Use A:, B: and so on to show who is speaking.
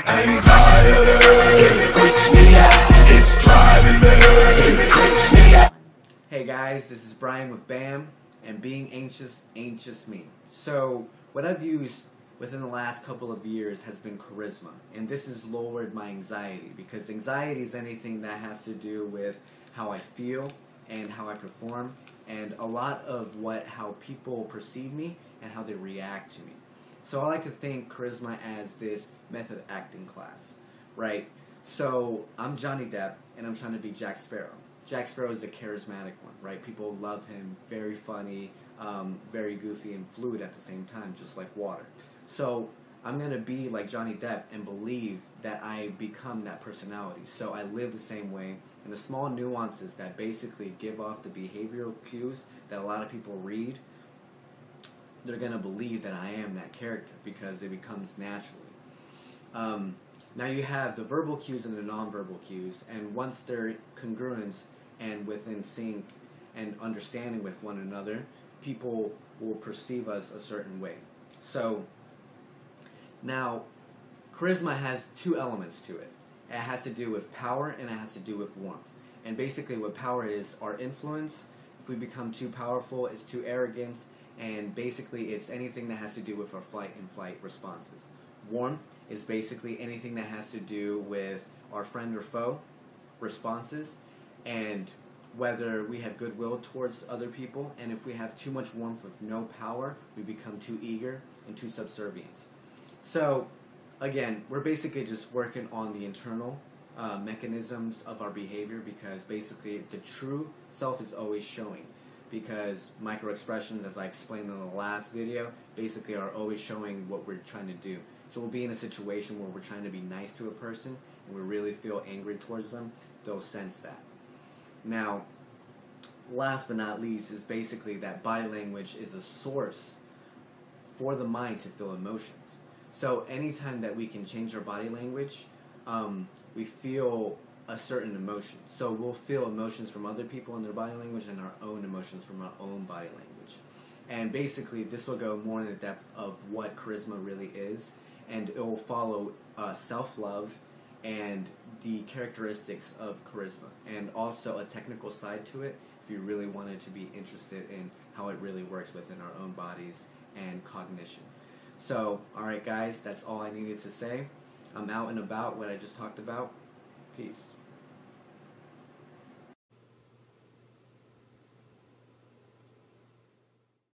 A: Anxiety, it freaks me out. It's driving me, it creeps me out.
B: Hey guys, this is Brian with BAM, and being anxious ain't just me. So what I've used within the last couple of years has been charisma, and this has lowered my anxiety, because anxiety is anything that has to do with how I feel and how I perform, and a lot of how people perceive me and how they react to me. So I like to think charisma as this method acting class, right? So I'm Johnny Depp, and I'm trying to be Jack Sparrow. Jack Sparrow is the charismatic one, right? People love him, very funny, very goofy and fluid at the same time, just like water. So I'm going to be like Johnny Depp and believe that I become that personality. So I live the same way, and the small nuances that basically give off the behavioral cues that a lot of people read, they're going to believe that I am that character because it becomes naturally. Now you have the verbal cues and the nonverbal cues, and once they're congruent and within sync and understanding with one another, people will perceive us a certain way. So now charisma has two elements to it. It has to do with power and it has to do with warmth. And basically what power is our influence. If we become too powerful, it's too arrogant, and basically it's anything that has to do with our flight and flight responses. Warmth is basically anything that has to do with our friend or foe responses, and whether we have goodwill towards other people. And if we have too much warmth with no power, we become too eager and too subservient. So again, we're basically just working on the internal mechanisms of our behavior, because basically the true self is always showing, because microexpressions, as I explained in the last video, basically are always showing what we're trying to do. So we'll be in a situation where we're trying to be nice to a person and we really feel angry towards them, they'll sense that. Now, last but not least is basically that body language is a source for the mind to feel emotions. So anytime that we can change our body language, we feel a certain emotion. So we'll feel emotions from other people in their body language and our own emotions from our own body language. And basically this will go more in the depth of what charisma really is, and it will follow self-love and the characteristics of charisma, and also a technical side to it if you really wanted to be interested in how it really works within our own bodies and cognition. So, alright guys, that's all I needed to say. I'm out and about what I just talked about. Peace.